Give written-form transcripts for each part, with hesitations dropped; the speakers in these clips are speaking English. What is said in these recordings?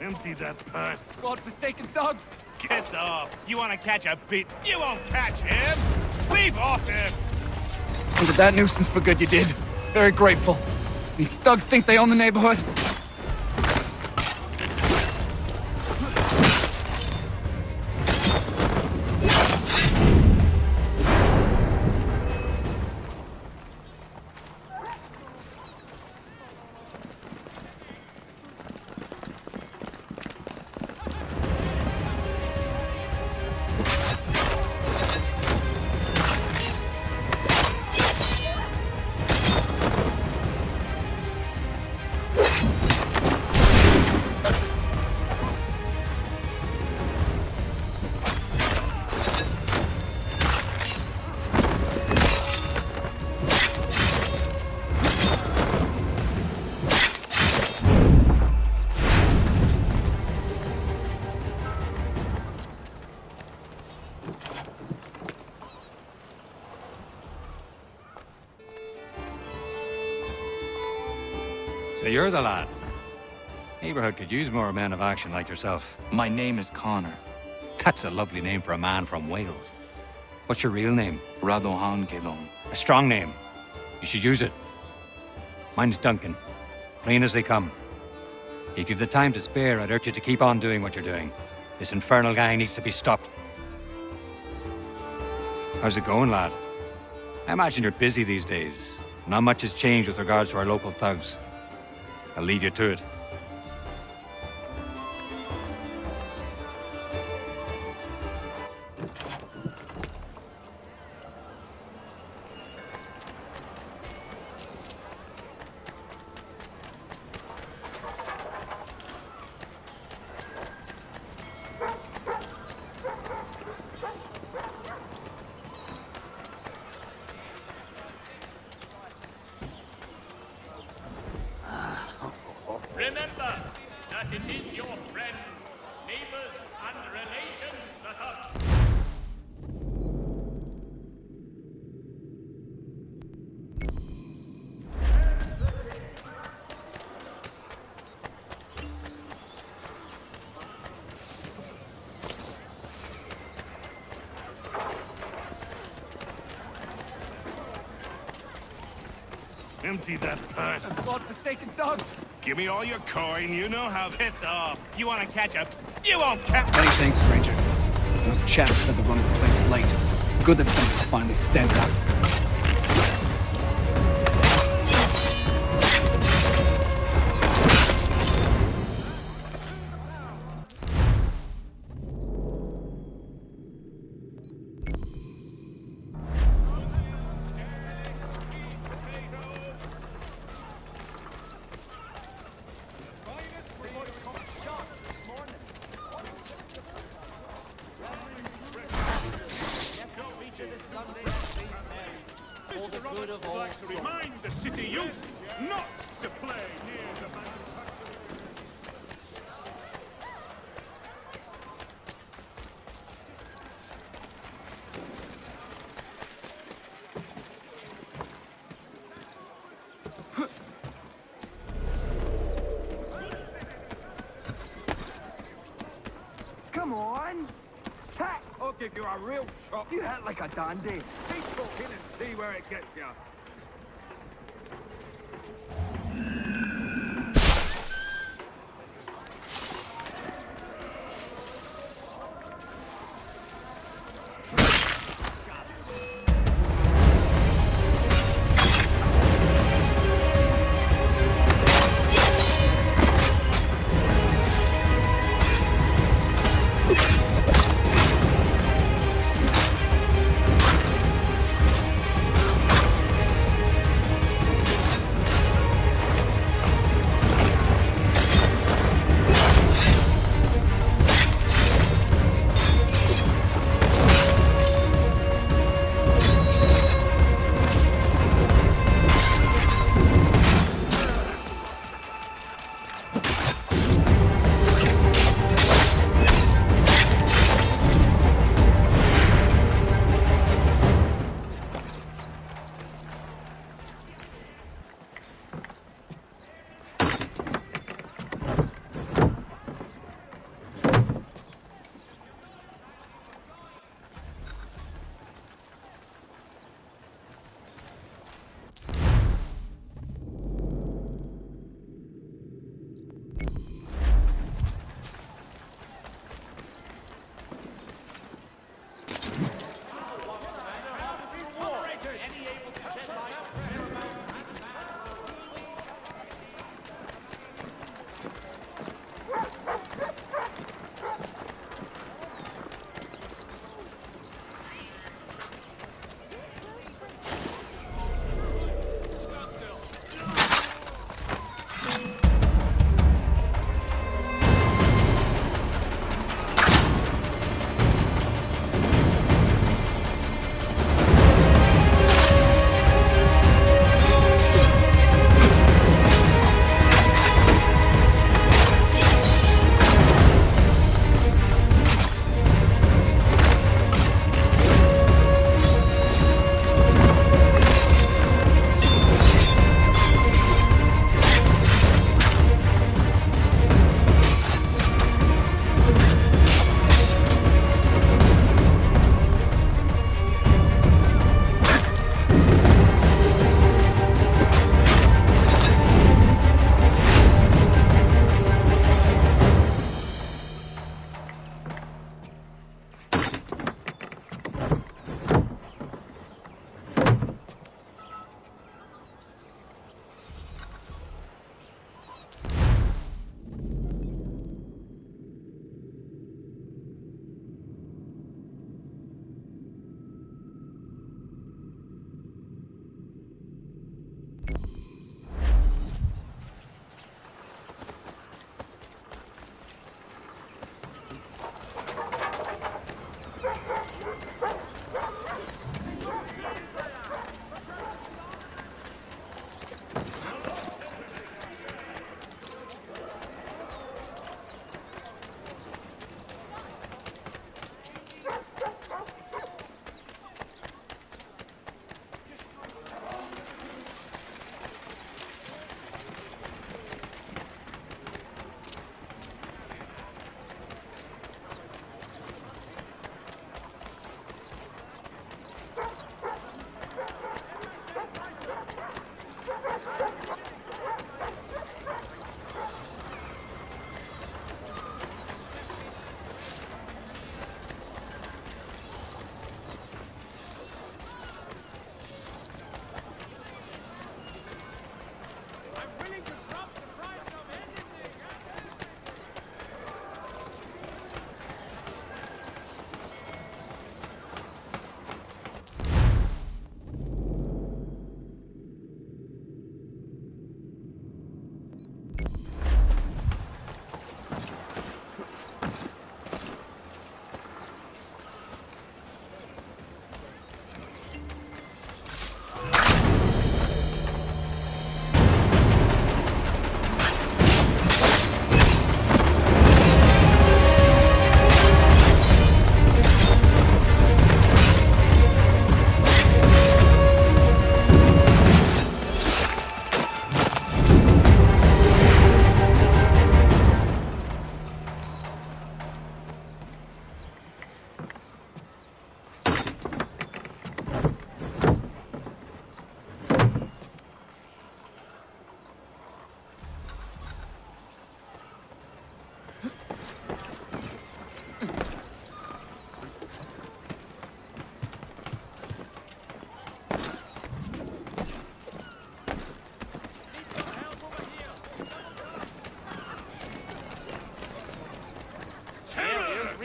Empty that purse. God-forsaken thugs! Kiss off. You want to catch a beat? You won't catch him. Leave off him. Ended that nuisance for good, you did. Very grateful. These thugs think they own the neighborhood. So you're the lad. Neighborhood could use more men of action like yourself. My name is Connor. That's a lovely name for a man from Wales. What's your real name? Radohan Gelon. A strong name. You should use it. Mine's Duncan. Plain as they come. If you've the time to spare, I'd urge you to keep on doing what you're doing. This infernal gang needs to be stopped. How's it going, lad? I imagine you're busy these days. Not much has changed with regards to our local thugs. I'll leave you to it. Remember that it is your friends, neighbors, and relations that are... Empty that purse. God-forsaken thugs! Give me all your coin. You know how this off. You want to catch a... You won't catch... Many thanks, stranger. Those chaps said they're running the place late. Good that somebody's finally standing up. To remind the city youth not to play near the manufacturing. Come on! Tack! I'll give you a real shot. You hit like a dandy. Keep talking and see where it gets you.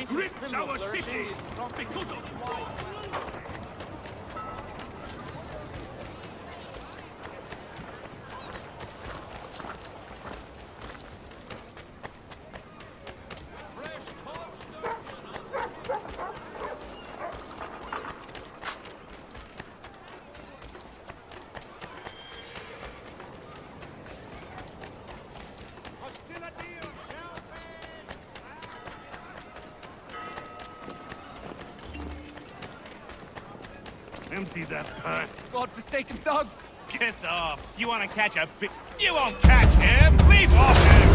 grips our city because of empty that purse. Godforsaken thugs! Piss off. You want to catch a bit? You won't catch him. Leave off him.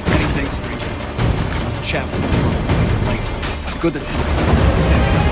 Anything, stranger. Those chaps in the front place are late. I'm good at this.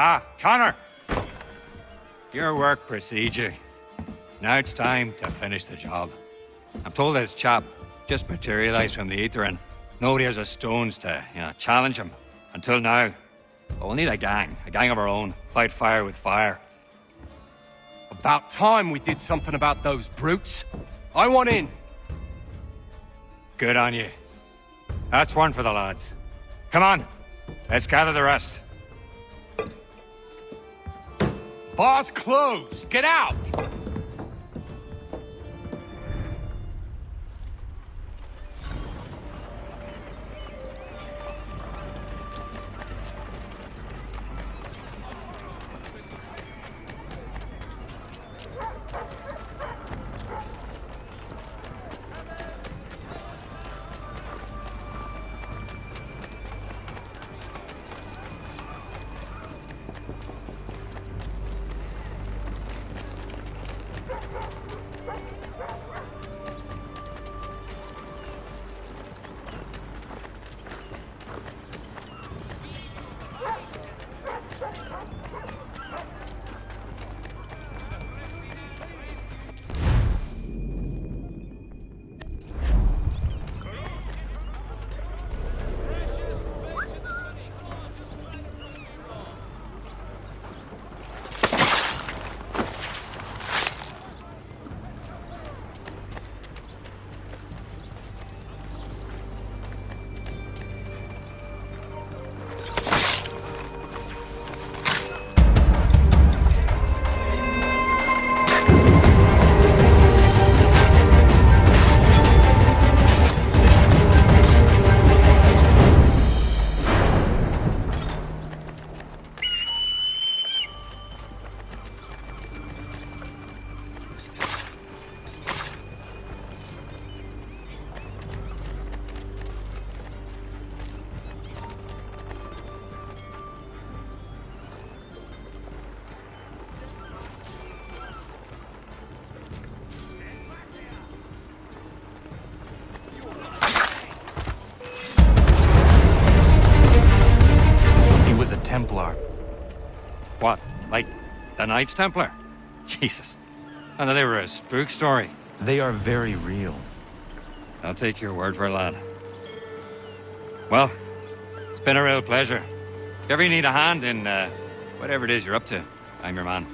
Ah, Connor! Your work procedure. Now it's time to finish the job. I'm told this chap just materialized from the ether and nobody has a stones to, challenge him. Until now. But we'll need a gang of our own. Fight fire with fire. About time we did something about those brutes. I want in. Good on you. That's one for the lads. Come on, let's gather the rest. Bar's closed. Get out! Templar. What, like the Knights Templar? Jesus. I thought they were a spook story. They are very real. I'll take your word for it, lad. Well, it's been a real pleasure. If ever you need a hand in whatever it is you're up to, I'm your man.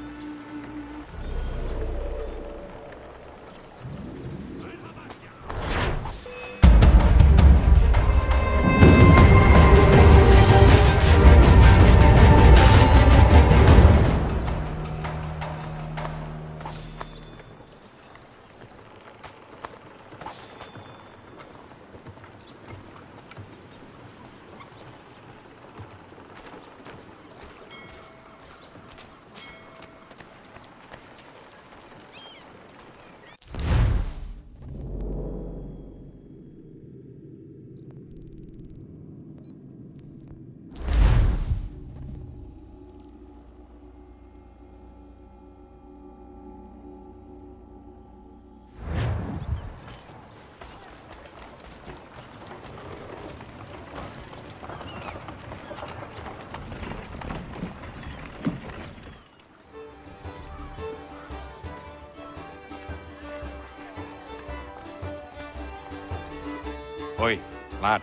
Oi, lad.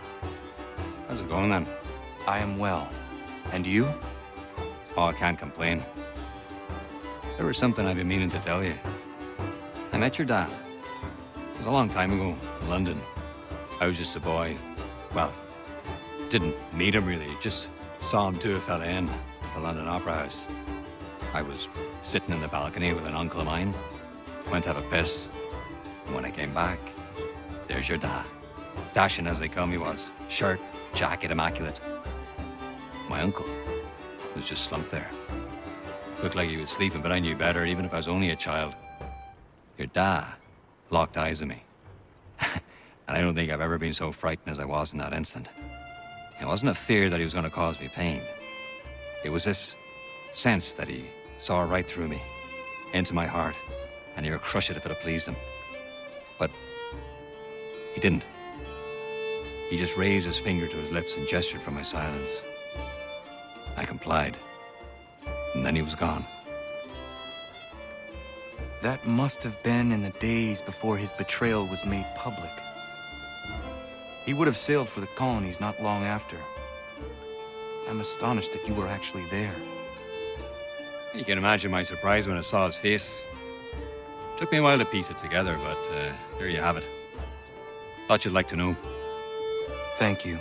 How's it going then? I am well. And you? Oh, I can't complain. There was something I've been meaning to tell you. I met your dad. It was a long time ago, in London. I was just a boy. Well, didn't meet him really, just saw him do a fella in at the London Opera House. I was sitting in the balcony with an uncle of mine, went to have a piss, and when I came back, there's your dad. Dashing as they come he was, shirt, jacket, immaculate. My uncle was just slumped there. Looked like he was sleeping, but I knew better, even if I was only a child. Your dad locked eyes on me. And I don't think I've ever been so frightened as I was in that instant. It wasn't a fear that he was going to cause me pain. It was this sense that he saw right through me, into my heart, and he would crush it if it had pleased him. But he didn't. He just raised his finger to his lips and gestured for my silence. I complied, and then he was gone. That must have been in the days before his betrayal was made public. He would have sailed for the colonies not long after. I'm astonished that you were actually there. You can imagine my surprise when I saw his face. Took me a while to piece it together, but there you have it. Thought you'd like to know. Thank you.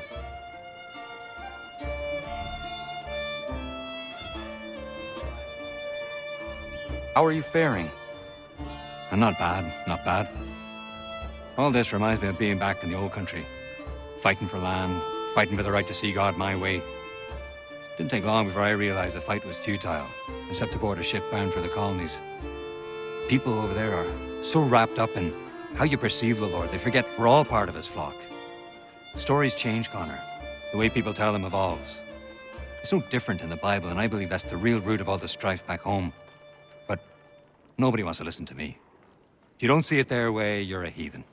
How are you faring? I'm not bad, not bad. All this reminds me of being back in the old country. Fighting for land, fighting for the right to see God my way. Didn't take long before I realized the fight was futile, except aboard a ship bound for the colonies. People over there are so wrapped up in how you perceive the Lord, they forget we're all part of his flock. Stories change, Connor. The way people tell them evolves. It's no different in the Bible, and I believe that's the real root of all the strife back home. But nobody wants to listen to me. If you don't see it their way, you're a heathen.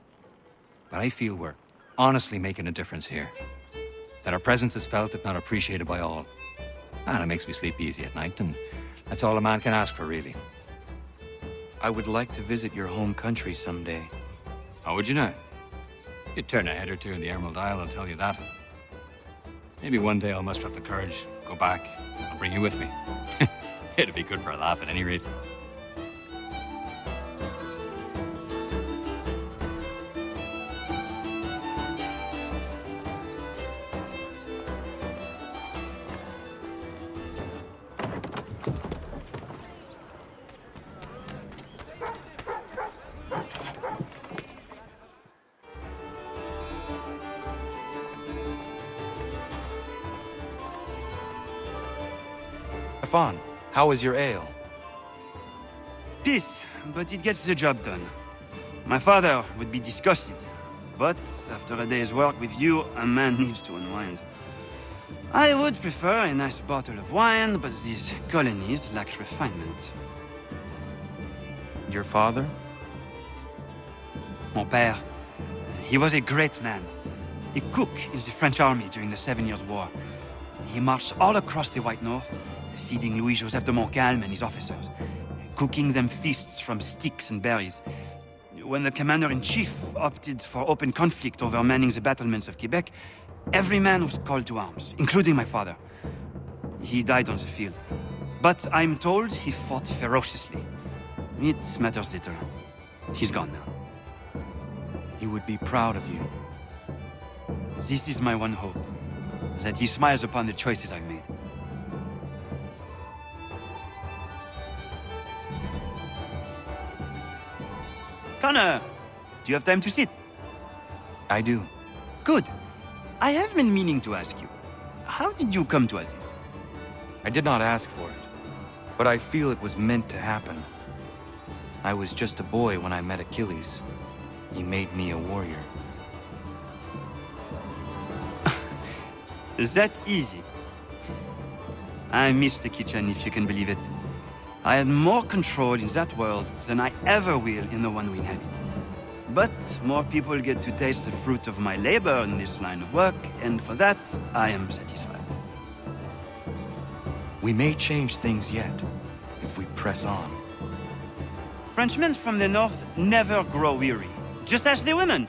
But I feel we're honestly making a difference here. That our presence is felt, if not appreciated by all. And it makes me sleep easy at night, and that's all a man can ask for, really. I would like to visit your home country someday. How would you know? You'd turn a head or two in the Emerald Isle, I'll tell you that. Maybe one day I'll muster up the courage, go back, and bring you with me. It'd be good for a laugh at any rate. Stephane, how is your ale? Peace, but it gets the job done. My father would be disgusted, but after a day's work with you, a man needs to unwind. I would prefer a nice bottle of wine, but these colonies lack refinement. Your father? Mon père, he was a great man. A cook in the French army during the 7 Years' War. He marched all across the White North, feeding Louis-Joseph de Montcalm and his officers, cooking them feasts from sticks and berries. When the commander-in-chief opted for open conflict over manning the battlements of Quebec, every man was called to arms, including my father. He died on the field. But I'm told he fought ferociously. It matters little. He's gone now. He would be proud of you. This is my one hope, that he smiles upon the choices I've made. Connor, do you have time to sit? I do. Good. I have been meaning to ask you, how did you come to all this? I did not ask for it, but I feel it was meant to happen. I was just a boy when I met Achilles. He made me a warrior. Is that easy? I miss the kitchen, if you can believe it. I had more control in that world than I ever will in the one we inhabit. But more people get to taste the fruit of my labor in this line of work, and for that, I am satisfied. We may change things yet, if we press on. Frenchmen from the north never grow weary, just as the women.